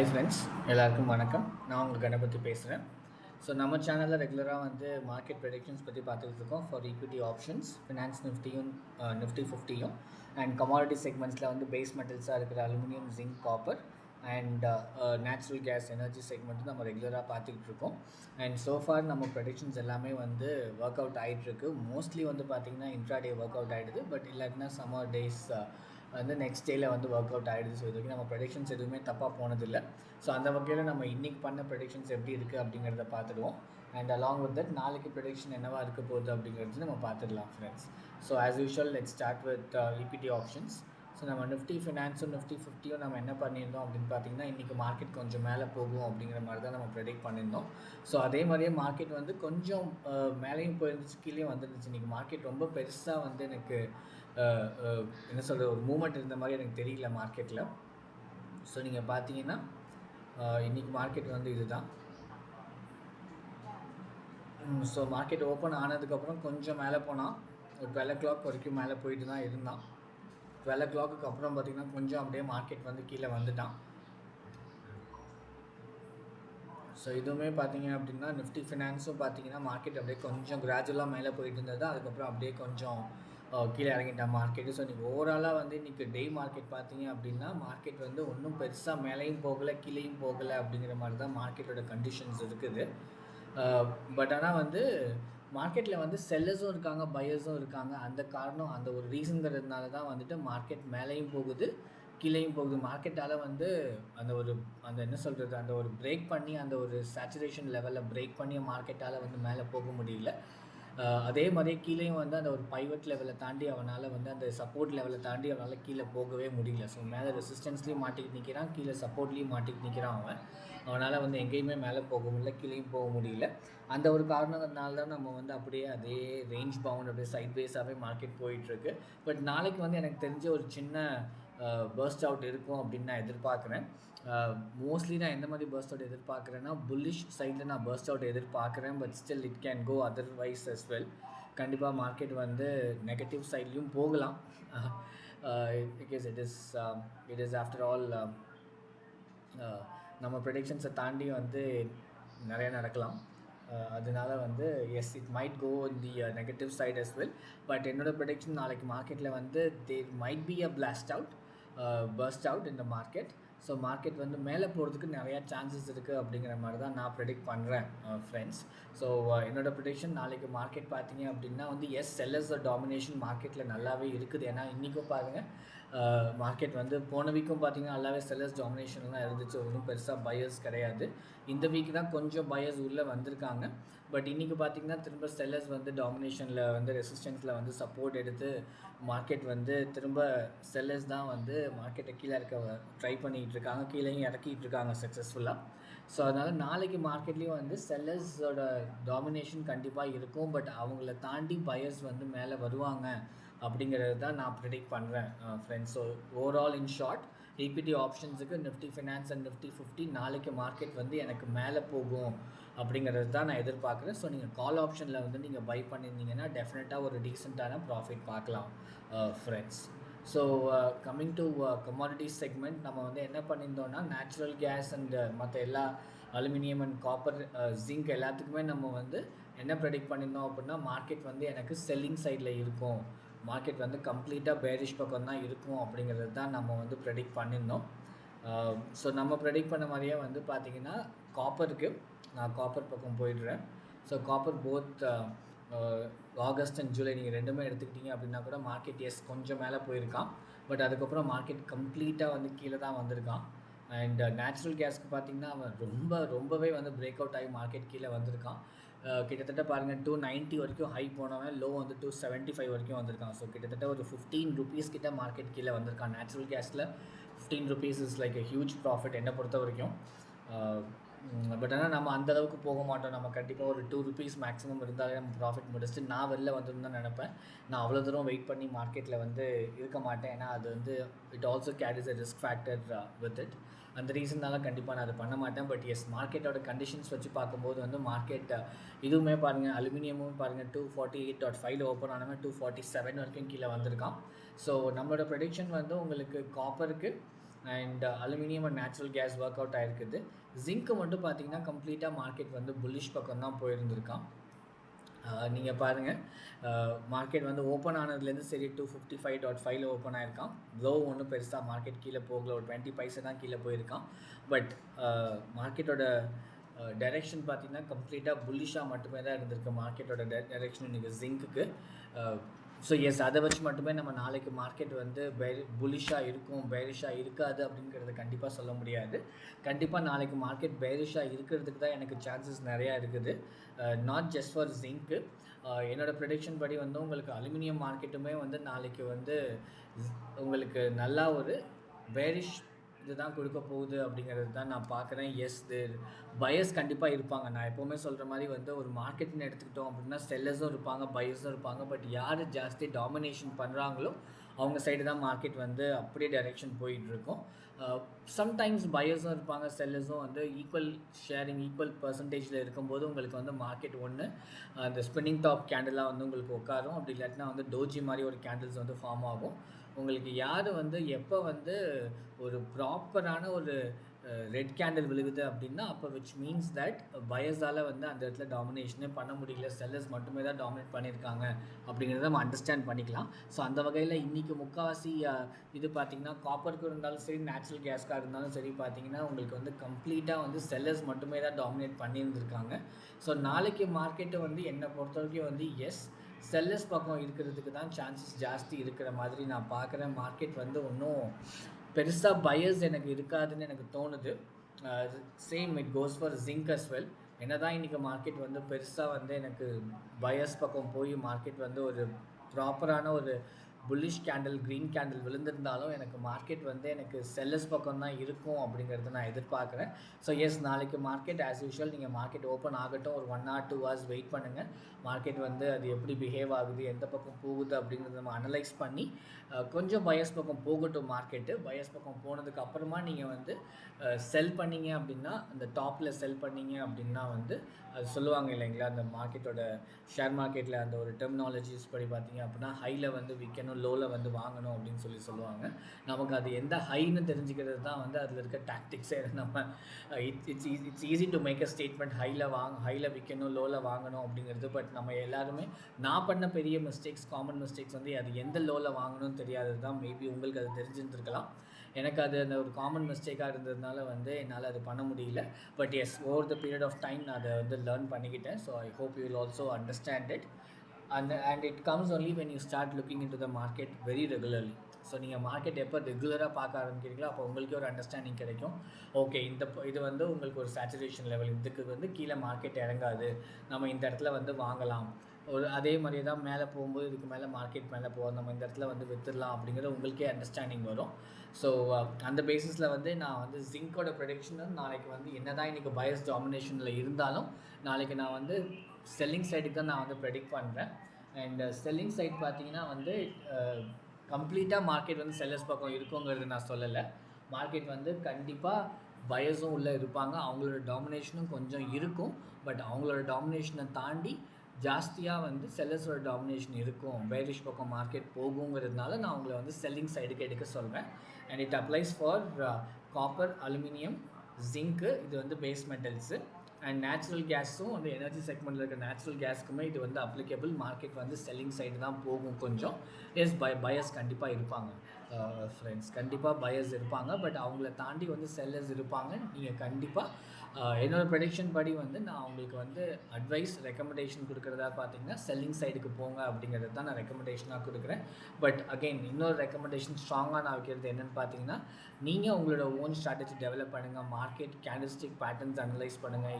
Friends, எல்லாருக்கும் வணக்கம். நான் உங்கள் கணபதி பேசுகிறேன். ஸோ நம்ம சேனலில் ரெகுலராக மார்க்கெட் ப்ரெடிக்ஷன்ஸ் பற்றி பார்த்துக்கிட்டு இருக்கோம் ஃபார் ஈக்விட்டி ஆப்ஷன்ஸ், ஃபினான்ஸ் நிஃப்டியும் நிஃப்டி 50யும் அண்ட் கமாடிட்டி செக்மெண்ட்ஸில் பேஸ் மெட்டல்ஸாக இருக்கிற aluminium, zinc, copper and natural gas energy segment நம்ம ரெகுலராக பார்த்துக்கிட்டு இருக்கோம். அண்ட் சோஃபார் நம்ம ப்ரெடிக்ஷன்ஸ் எல்லாமே ஒர்க் அவுட் ஆகிட்டுருக்கு. மோஸ்ட்லி பார்த்திங்கன்னா இன்ட்ராடே ஒர்க் அவுட் ஆகிடுது. பட் இல்லாட்டினா சம்மர் டேஸ் நெக்ஸ்ட் டேயில் ஒர்க் அவுட் ஆகிடுது. ஸோ இது வரைக்கும் நம்ம ப்ரெடிக்ஷன்ஸ் எதுவுமே தப்பாக போனதில்லை. ஸோ அந்த வகையில் நம்ம இன்றைக்கி பண்ண ப்ரெடிக்ஷன்ஸ் எப்படி இருக்குது அப்படிங்கிறத பார்த்துடுவோம். அண்ட் அலாங் வித் தட் நாளைக்கு ப்ரெடிக்ஷன் என்னவா இருக்க போகுது அப்படிங்கிறது நம்ம பார்த்துடலாம் friends. So as usual let's start with equity options. So நம்ம நிஃப்டி ஃபினான்ஸும் நிஃப்டி 50யும் நம்ம என்ன பண்ணியிருந்தோம் அப்படின்னு பார்த்தீங்கன்னா, இன்றைக்கி மார்க்கெட் கொஞ்சம் மேலே போகும் அப்படிங்கிற மாதிரி தான் நம்ம ப்ரெடிக்ட் பண்ணியிருந்தோம். ஸோ அதே மாதிரியே மார்க்கெட் கொஞ்சம் மேலேயும் போயிருந்துச்சு, கீழேயும் வந்துருந்துச்சு. இன்றைக்கி மார்க்கெட் ரொம்ப பெருசாக எனக்கு என்ன சொல்கிற ஒரு மூமெண்ட் இருந்த மாதிரி எனக்கு தெரியல மார்க்கெட்டில். ஸோ நீங்கள் பார்த்தீங்கன்னா இன்றைக்கி மார்க்கெட் இதுதான். ஸோ மார்க்கெட் ஓப்பன் ஆனதுக்கப்புறம் கொஞ்சம் மேலே போனால் ஒரு 12 o'clock வரைக்கும் மேலே போயிட்டு தான் இருந்தான். 12 o'clock அப்புறம் பார்த்திங்கன்னா கொஞ்சம் அப்படியே மார்க்கெட் கீழே வந்துட்டான். ஸோ இதுவுமே பார்த்தீங்க அப்படின்னா நிஃப்டி ஃபினான்ஸும் பார்த்தீங்கன்னா மார்க்கெட் அப்படியே கொஞ்சம் கிராஜுவலாக மேலே போயிட்டு இருந்தது. அதுக்கப்புறம் அப்படியே கொஞ்சம் கீழே இறங்கிட்டான் மார்க்கெட்டு. ஸோ இன்றைக்கி ஓவராலாக இன்றைக்கி டே மார்க்கெட் பார்த்தீங்க அப்படின்னா மார்க்கெட் ஒன்றும் பெருசாக மேலேயும் போகலை, கீழேயும் போகலை அப்படிங்கிற மாதிரி தான் மார்க்கெட்டோட கண்டிஷன்ஸ் இருக்குது. பட் ஆனால் மார்க்கெட்டில் செல்லர்ஸும் இருக்காங்க, பையர்ஸும் இருக்காங்க. அந்த காரணம் அந்த ஒரு ரீசன்கிறதுனால தான் மார்க்கெட் மேலேயும் போகுது, கீழேயும் போகுது. மார்க்கெட்டால் அந்த என்ன சொல்கிறது, அந்த ஒரு பிரேக் பண்ணி அந்த ஒரு சேச்சுரேஷன் லெவலில் பிரேக் பண்ணி மார்க்கெட்டால் மேலே போக முடியல. அதே மாதிரியே கீழேயும் அந்த ஒரு பைவட் லெவலை தாண்டி அவனால் அந்த சப்போர்ட் லெவலை தாண்டி அவனால் கீழே போகவே முடியல. ஸோ மேலே ரெசிஸ்டன்ஸ்லேயும் மாட்டிக்கிட்டு நிற்கிறான், கீழே சப்போர்ட்லேயும் மாட்டிக்கிட்டு நிற்கிறான். அவனால் எங்கேயுமே மேலே போக முடியல, கீழேயும் போக முடியல. அந்த ஒரு காரணத்தினால தான் நம்ம அப்படியே அதே ரேஞ்ச் பவுண்ட் அப்படியே சைட்வேஸாகவே மார்க்கெட் போயிட்டுருக்கு. பட் நாளைக்கு எனக்கு தெரிஞ்ச ஒரு சின்ன பர்ஸ்ட் அவுட் இருக்கும் அப்படின்னு நான் எதிர்பார்க்குறேன். மோஸ்ட்லி நான் எந்த மாதிரி பர்ஸ்ட் அவுட் எதிர்பார்க்குறேன்னா, புல்லிஷ் சைடில் நான் பர்ஸ்ட் அவுட் எதிர்பார்க்குறேன். But still it can go otherwise as well. கண்டிப்பாக மார்க்கெட் நெகட்டிவ் சைட்லேயும் போகலாம். Because it is after all நம்ம ப்ரெடிக்ஷன்ஸை தாண்டி நிறைய நடக்கலாம். அதனால yes it might go in the negative side as well. But என்னோட ப்ரெடிக்ஷன் நாளைக்கு மார்க்கெட்டில் there might be a burst out in the market. So market மேலே போகிறதுக்கு நிறையா சான்சஸ் இருக்குது அப்படிங்கிற மாதிரி தான் நான் ப்ரெடிக்ட் பண்ணுறேன் ஃப்ரெண்ட்ஸ். ஸோ என்னோடய ப்ரெடிக்ஷன் நாளைக்கு மார்க்கெட் பார்த்தீங்க அப்படின்னா எஸ் செல்லர்ஸ் டாமினேஷன் மார்க்கெட்டில் நல்லாவே இருக்குது. ஏன்னா இன்றைக்கும் பாருங்கள் மார்க்கெட் போன வீக்கும் பார்த்தீங்கன்னா நல்லாவே செல்லர்ஸ் டாமினேஷன்லாம் இருந்துச்சு. ஒன்றும் பெருசாக பையர்ஸ் கிடையாது. இந்த வீக் தான் கொஞ்சம் பையர்ஸ் உள்ளே வந்திருக்காங்க. பட் இன்றைக்கி பார்த்திங்கன்னா திரும்ப செல்லர்ஸ் டாமினேஷனில் ரெசிஸ்டன்ஸில் சப்போர்ட் எடுத்து மார்க்கெட் திரும்ப செல்லர்ஸ் தான் மார்க்கெட்டை கீழே இருக்க ட்ரை பண்ணிகிட்டு இருக்காங்க, கீழேயும் இறக்கிட்டு இருக்காங்க சக்ஸஸ்ஃபுல்லாக. ஸோ அதனால் நாளைக்கு மார்க்கெட்லேயும் செல்லர்ஸோட டாமினேஷன் கண்டிப்பாக இருக்கும். பட் அவங்கள தாண்டி பையர்ஸ் மேலே வருவாங்க அப்படிங்கிறது தான் நான் ப்ரெடிக்ட் பண்ணுறேன் friends. So overall in short, equity ஆப்ஷன்ஸுக்கு நிஃப்டி ஃபினான்ஸ் அண்ட் நிஃப்டி 50 நாளைக்கு மார்க்கெட் எனக்கு மேலே போகும் அப்படிங்கிறது தான் நான் எதிர்பார்க்குறேன். ஸோ நீங்கள் கால் ஆப்ஷனில் நீங்கள் பை பண்ணியிருந்தீங்கன்னா டெஃபினட்டாக ஒரு டீசெண்டான ப்ராஃபிட் பார்க்கலாம் friends. So coming to commodities segment, நம்ம என்ன பண்ணியிருந்தோம்னா நேச்சுரல் கேஸ் அண்ட் மற்ற எல்லா அலுமினியம் அண்ட் காப்பர், ஜிங்க் எல்லாத்துக்குமே நம்ம என்ன ப்ரெடிக்ட் பண்ணியிருந்தோம் அப்படின்னா மார்க்கெட் எனக்கு செல்லிங் சைடில் இருக்கும், மார்க்கெட் கம்ப்ளீட்டாக பேரிஷ் பக்கம் தான் இருக்கும் அப்படிங்கிறது தான் நம்ம ப்ரெடிக்ட் பண்ணியிருந்தோம். ஸோ நம்ம ப்ரெடிக்ட் பண்ண மாதிரியே பார்த்திங்கன்னா காப்பருக்கு நான் காப்பர் பக்கம் போயிடுறேன். So copper both August and July நீங்கள் ரெண்டுமே எடுத்துக்கிட்டிங்க அப்படின்னா கூட மார்க்கெட் எஸ் கொஞ்சம் மேலே போயிருக்கான். பட் அதுக்கப்புறம் மார்க்கெட் கம்ப்ளீட்டாக கீழே தான் வந்திருக்கான். அண்ட் நேச்சுரல் கேஸ்க்கு பார்த்திங்கன்னா அவன் ரொம்பவே பிரேக் அவுட் ஆகி மார்க்கெட் கீழே வந்திருக்கான். கிட்டத்தட்ட பாருங்கள் 290 வரைக்கும் ஹை போனவன் லோ 275 வரைக்கும் வந்திருக்கான். ஸோ கிட்டத்தட்ட ஒரு 15 rupees கிட்ட மார்க்கெட் கீழே வந்திருக்கான். நேச்சுரல் கேஸில் 15 rupees is like a huge profit என்னை பொறுத்த வரைக்கும். பட் ஆனால் நம்ம அந்தளவுக்கு போக மாட்டோம். நம்ம கண்டிப்பாக ஒரு 2 rupees மேக்ஸிமம் இருந்தாலே நம்ம ப்ராஃபிட் முடிச்சுட்டு நான் வெளில வந்துடும் தான் நினப்பேன். நான் அவ்வளோ தூரம் வெயிட் பண்ணி மார்க்கெட்டில் இருக்க மாட்டேன். ஏன்னா அது it also carries a risk factor with it. அந்த ரீசன்னால கண்டிப்பாக நான் அதை பண்ண மாட்டேன். பட் எஸ் மார்க்கெட்டோட கண்டிஷன்ஸ் வச்சு பார்க்கும்போது மார்க்கெட் இதுவுமே பாருங்கள், அலுமினியமும் பாருங்கள் 248.5 ஓப்பன் ஆனவன் 247 வரைக்கும் கீழே வந்திருக்கான். ஸோ நம்மளோட ப்ரெடிக்ஷன் உங்களுக்கு காப்பருக்கு and aluminium and natural gas work out ஆகிருக்குது. ஜிங்க்கு மட்டும் பார்த்தீங்கன்னா கம்ப்ளீட்டாக மார்க்கெட் வந்து புல்லிஷ் பக்கம் தான் போயிருந்திருக்கான். நீங்கள் பாருங்கள், மார்க்கெட் வந்து ஓப்பன் ஆனதுலேருந்து சரி 255.5 ஓப்பன் ஆகிருக்கான். லோ ஒன்றும் பெருசாக மார்க்கெட் கீழே போகல, ஒரு 20 பைசா தான் கீழே போயிருக்கான். பட் மார்க்கெட்டோட டைரெக்ஷன் பார்த்திங்கன்னா கம்ப்ளீட்டாக புல்லிஷாக மட்டுமே தான் இருந்திருக்கு மார்க்கெட்டோட டைரெக்ஷன் இன்றைக்கி ஜிங்க்குக்கு. ஸோ எஸ், அதை வச்சு மட்டுமே நம்ம நாளைக்கு மார்க்கெட் வந்து புல்லிஷாக இருக்கும், பேரிஷாக இருக்காது அப்படிங்கிறத கண்டிப்பாக சொல்ல முடியாது. கண்டிப்பாக நாளைக்கு மார்க்கெட் பேரிஷாக இருக்கிறதுக்கு தான் எனக்கு சான்சஸ் நிறையா இருக்குது. Not just for zinc. என்னோடய ப்ரெடிக்ஷன் படி வந்து உங்களுக்கு அலுமினியம் மார்க்கெட்டுமே வந்து நாளைக்கு வந்து உங்களுக்கு நல்லா ஒரு பேரிஷ் இதுதான் கொடுக்க போகுது அப்படிங்கிறது தான் நான் பார்க்குறேன். எஸ், பயர்ஸ் கண்டிப்பாக இருப்பாங்க. நான் எப்போவுமே சொல்கிற மாதிரி வந்து ஒரு மார்க்கெட்னு எடுத்துக்கிட்டோம் அப்படின்னா செல்லர்ஸும் இருப்பாங்க, பயர்ஸும் இருப்பாங்க. பட் யார் ஜாஸ்தி டாமினேஷன் பண்ணுறாங்களோ அவங்க சைடு தான் மார்க்கெட் வந்து அப்படியே டைரெக்ஷன் போயிட்டுருக்கும். சம்டைம்ஸ் பயர்ஸும் இருப்பாங்க, செல்லர்ஸும் வந்து ஈக்குவல் ஷேரிங், ஈக்குவல் பர்சன்டேஜில் இருக்கும்போது உங்களுக்கு வந்து மார்க்கெட் ஒன்று அந்த ஸ்பின்னிங் டாப் கேண்டிலாக வந்து உங்களுக்கு உட்காரும். அப்படி இல்லாட்டினா வந்து டோஜி மாதிரி ஒரு கேண்டில்ஸ் வந்து ஃபார்ம் ஆகும். உங்களுக்கு யார் வந்து எப்போ வந்து ஒரு ப்ராப்பரான ஒரு ரெட் கேண்டில் விழுகுது அப்படின்னா அப்போ விச் மீன்ஸ் தட் பயர்ஸால் வந்து அந்த இடத்துல டாமினேஷனே பண்ண முடியல, செல்லர்ஸ் மட்டுமே தான் டாமினேட் பண்ணியிருக்காங்க அப்படிங்கிறத நம்ம அண்டர்ஸ்டாண்ட் பண்ணிக்கலாம். ஸோ அந்த வகையில் இன்றைக்கி முக்கால்வாசி இது பார்த்திங்கன்னா காப்பருக்கு இருந்தாலும் சரி, நேச்சுரல் கேஸ்க்காக இருந்தாலும் சரி, பார்த்திங்கன்னா உங்களுக்கு வந்து கம்ப்ளீட்டாக வந்து செல்லர்ஸ் மட்டுமே தான் டாமினேட் பண்ணியிருந்திருக்காங்க. ஸோ நாளைக்கு மார்க்கெட்டை வந்து என்னை பொறுத்த வரைக்கும் வந்து எஸ், செல்லர்ஸ் பக்கம் இருக்கிறதுக்கு தான் சான்சஸ் ஜாஸ்தி இருக்கிற மாதிரி நான் பார்க்குறேன். மார்க்கெட் வந்து ஒன்றும் பெருசாக பயர்ஸ் எனக்கு இருக்காதுன்னு எனக்கு தோணுது. Same it goes for zinc as well. என்ன தான் இன்றைக்கி மார்க்கெட் வந்து பெருசாக வந்து எனக்கு பயர்ஸ் பக்கம் போய் மார்க்கெட் வந்து ஒரு ப்ராப்பரான ஒரு புல்லிஷ் கேண்டில், க்ரீன் கேண்டில் விழுந்திருந்தாலும் எனக்கு மார்க்கெட் வந்து எனக்கு செல்லர்ஸ் பக்கம் தான் இருக்கும் அப்படிங்கிறத நான் எதிர்பார்க்குறேன். ஸோ எஸ், நாளைக்கு மார்க்கெட் ஆஸ் யூஷுவல் நீங்கள் மார்க்கெட் ஓப்பன் ஆகட்டும், ஒரு 1 or 2 hours வெயிட் பண்ணுங்கள். மார்க்கெட் வந்து அது எப்படி பிஹேவ் ஆகுது, எந்த பக்கம் போகுது அப்படிங்கிறத நம்ம அனலைஸ் பண்ணி கொஞ்சம் பயர்ஸ் பக்கம் போகட்டும் மார்க்கெட்டு. பயர்ஸ் பக்கம் போனதுக்கு அப்புறமா நீங்கள் வந்து செல் பண்ணிங்க அப்படின்னா, அந்த டாப்பில் செல் பண்ணிங்க அப்படின்னா வந்து அது சொல்லுவாங்க இல்லைங்களா, அந்த மார்க்கெட்டோட ஷேர் மார்க்கெட்டில் அந்த ஒரு டெர்மினாலஜிஸ் படி பார்த்தீங்க அப்படின்னா ஹையில் வந்து விற்கணும், லோவில் வந்து வாங்கணும் அப்படின்னு சொல்லுவாங்க. நமக்கு அது எந்த ஹைன்னு தெரிஞ்சுக்கிறது தான் வந்து அதில் இருக்க டாக்டிக்ஸே. நம்ம it's easy to make a statement, ஹையில் விற்கணும், லோவில் வாங்கணும் அப்படிங்கிறது. பட் நம்ம எல்லாருமே நான் பண்ண பெரிய காமன் மிஸ்டேக்ஸ் வந்து அது எந்த லோவில் வாங்கணும்னு தெரியாதது தான். மேபி உங்களுக்கு அது தெரிஞ்சிருந்துருக்கலாம். எனக்கு அது அந்த ஒரு காமன் மிஸ்டேக்காக இருந்ததுனால வந்து என்னால் அது பண்ண முடியல. But yes, over the period of time நான் அதை வந்து லேர்ன் பண்ணிக்கிட்டேன். So I hope you will also understand it. And it comes only when you start looking in to the market very regularly. So நீங்கள் market எப்போ ரெகுலராக பார்க்க ஆரம்பிக்கிறீங்களோ அப்போ உங்களுக்கே ஒரு அண்டர்ஸ்டாண்டிங் கிடைக்கும். ஓகே, இது வந்து உங்களுக்கு ஒரு சேச்சுரேஷன் லெவல், இதுக்கு வந்து கீழே மார்க்கெட் இறங்காது, நம்ம இந்த இடத்துல வந்து வாங்கலாம். அதே மாதிரி தான் மேலே போகும்போது இதுக்கு மேலே மார்க்கெட் மேலே போகும், நம்ம இந்த இடத்துல வந்து விற்றுடலாம் அப்படிங்கிறது உங்களுக்கே அண்டர்ஸ்டாண்டிங் வரும். ஸோ அந்த பேசிஸில் வந்து நான் வந்து ஜிங்கோட ப்ரெடிக்ஷன் நாளைக்கு வந்து என்ன தான் இன்றைக்கி பயர்ஸ் டாமினேஷனில் இருந்தாலும் நாளைக்கு நான் வந்து செல்லிங் சைடுக்கு தான் நான் வந்து ப்ரெடிக்ட் பண்ணுறேன். அண்ட் செல்லிங் சைட் பார்த்தீங்கன்னா வந்து கம்ப்ளீட்டாக மார்க்கெட் வந்து செல்லர்ஸ் பக்கம் இருக்குங்கிறது நான் சொல்லலை. மார்க்கெட் வந்து கண்டிப்பாக பயர்ஸும் உள்ளே இருப்பாங்க, அவங்களோட டாமினேஷனும் கொஞ்சம் இருக்கும். பட் அவங்களோட டாமினேஷனை தாண்டி ஜாஸ்தியாக வந்து செல்லர்ஸோட டாமினேஷன் இருக்கும், பேரிஷ் பக்கம் மார்க்கெட் போகுங்கிறதுனால நான் உங்களை வந்து செல்லிங் சைடுக்கு எடுக்க சொல்வேன். And it applies for copper, aluminium, zinc, இது வந்து பேஸ் மெட்டல்ஸு. அண்ட் நேச்சுரல் கேஸும் வந்து எனர்ஜி செக்மெண்ட்டில் இருக்க நேச்சுரல் கேஸ்க்குமே இது வந்து அப்ளிகபிள். மார்க்கெட் வந்து செல்லிங் சைடு தான் போகும் கொஞ்சம். எஸ், பயர்ஸ் கண்டிப்பாக இருப்பாங்க ஃப்ரெண்ட்ஸ், கண்டிப்பாக பயர்ஸ் இருப்பாங்க. பட் அவங்கள தாண்டி வந்து செல்லர்ஸ் இருப்பாங்க. நீங்கள் கண்டிப்பாக என்னோடய ப்ரெடிக்ஷன் படி வந்து நான் உங்களுக்கு வந்து ரெக்கமெண்டேஷன் கொடுக்குறதா பார்த்தீங்கன்னா செல்லிங் சைடுக்கு போங்க அப்படிங்கிறது தான் நான் ரெக்கமெண்டேஷனாக கொடுக்குறேன். பட் அகெயின் இன்னொரு ரெக்கமெண்டேஷன் ஸ்ட்ராங்காக நான் வைக்கிறது என்னென்னு பார்த்தீங்கன்னா, நீங்கள் உங்களோட ஓன் ஸ்ட்ராட்டஜி டெவலப் பண்ணுங்கள். மார்க்கெட் கேண்டில்ஸ்டிக் பேட்டர்ன்ஸ் அனலைஸ் பண்ணுங்கள்.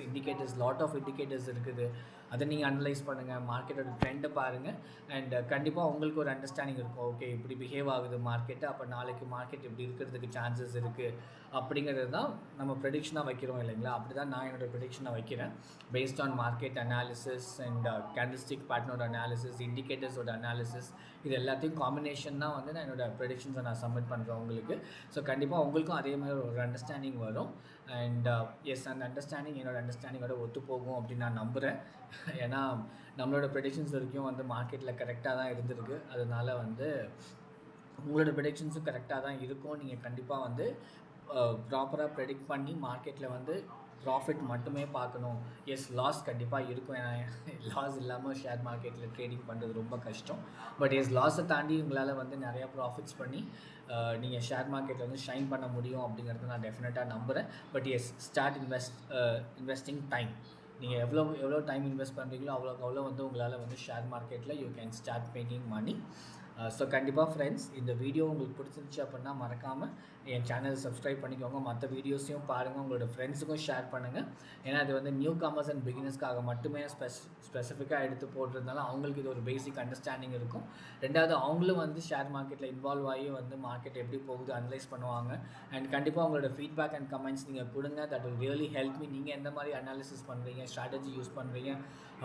இண்டிகேட்டர்ஸ் லாட் ஆஃப் இண்டிகேட்டர்ஸ் இருக்குது, அதை நீங்கள் அனலைஸ் பண்ணுங்கள். மார்க்கெட்டோட ட்ரெண்டை பாருங்கள். அண்ட் கண்டிப்பாக உங்களுக்கு ஒரு அண்டர்ஸ்டாண்டிங் இருக்கும். ஓகே, இப்படி பிஹேவ் ஆகுது மார்க்கெட்டு, அப்போ நாளைக்கு மார்க்கெட் இப்படி இருக்கிறதுக்கு சான்சஸ் இருக்குது அப்படிங்கிறது தான் நம்ம ப்ரெடிக்ஷனாக வைக்கிறோம் இல்லைங்களா. அப்படி தான் நான் என்னோடய ப்ரெடிக்ஷனை வைக்கிறேன். Based on market analysis and candlestick பேட்டர்னோட அனாலிசிஸ், இண்டிகேட்டர்ஸோட அனாலிசிஸ், இது எல்லாத்தையும் காம்பினேஷன் தான் வந்து நான் என்னோடய ப்ரெடிக்ஷன்ஸை நான் சப்மிட் பண்ணுறேன் உங்களுக்கு. ஸோ கண்டிப்பாக உங்களுக்கும் அதே மாதிரி ஒரு அண்டர்ஸ்டாண்டிங் வரும். அண்ட் எஸ், அந்த அண்டர்ஸ்டாண்டிங் என்னோடய அண்டர்ஸ்டாண்டிங்கோட ஒத்து போகும் அப்படின்னு நான் நம்புகிறேன். ஏன்னா நம்மளோட ப்ரெடிக்ஷன்ஸ் வரைக்கும் வந்து மார்க்கெட்டில் கரெக்டாக தான் இருந்திருக்கு. அதனால் வந்து உங்களோட ப்ரெடிக்ஷன்ஸும் கரெக்டாக தான் இருக்கும். நீங்கள் கண்டிப்பாக வந்து ப்ராப்பராக ப்ரெடிக்ட் பண்ணி மார்க்கெட்டில் வந்து ப்ராஃபிட் மட்டுமே பார்க்கணும். எஸ், லாஸ் கண்டிப்பாக இருக்கும். ஏன்னா லாஸ் இல்லாமல் ஷேர் மார்க்கெட்டில் ட்ரேடிங் பண்ணுறது ரொம்ப கஷ்டம். பட் எஸ், லாஸை தாண்டி உங்களால் வந்து நிறையா ப்ராஃபிட்ஸ் பண்ணி நீங்கள் ஷேர் மார்க்கெட்டில் வந்து ஷைன் பண்ண முடியும் அப்படிங்கிறத நான் டெஃபினட்டாக நம்புகிறேன். But yes, start investing time. நீங்கள் எவ்வளோ டைம் இன்வெஸ்ட் பண்ணுறீங்களோ அவ்வளோ வந்து உங்களால் வந்து ஷேர் மார்க்கெட்டில் you can start making money. So கண்டிப்பாக ஃப்ரெண்ட்ஸ், இந்த வீடியோ உங்களுக்கு பிடிச்சிருந்துச்சி அப்படின்னா மறக்காமல் என் சேனல் சப்ஸ்கிரைப் பண்ணிக்கோங்க. மற்ற வீடியோஸையும் பாருங்கள், உங்களோட ஃப்ரெண்ட்ஸுக்கும் ஷேர் பண்ணுங்கள். ஏன்னா அது வந்து நியூ கமர்ஸ் அண்ட் பிகினர்ஸ்க்காக மட்டுமே ஸ்பெசிஃபிக்காக எடுத்து போடுறதுனால அவங்களுக்கு இது ஒரு பேசிக் அண்டர்ஸ்டாண்டிங் இருக்கும். ரெண்டாவது, அவங்களும் வந்து ஷேர் மார்க்கெட்டில் இன்வால்வ் ஆகி வந்து மார்க்கெட் எப்படி போகுது அனலைஸ் பண்ணுவாங்க. அண்ட் கண்டிப்பாக உங்களோட ஃபீட்பேக் அண்ட் கமெண்ட்ஸ் நீங்கள் கொடுங்க. That will really help me. நீங்கள் எந்த மாதிரி அனாலிசிஸ் பண்ணுறீங்க, ஸ்ட்ராட்டஜி யூஸ் பண்ணுறீங்க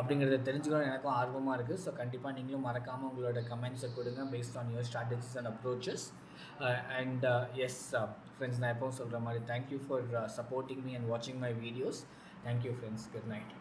அப்படிங்கிறத தெரிஞ்சுக்கணும் எனக்கும் ஆர்வமாக இருக்குது. ஸோ கண்டிப்பாக நீங்களும் மறக்காமல் உங்களோட கமெண்ட்ஸை கொடுங்க based on your strategies and approaches. And yes, friends, நான் எப்பவும் சொல்கிற மாதிரி thank you for supporting me and watching my videos. Thank you friends. Good night.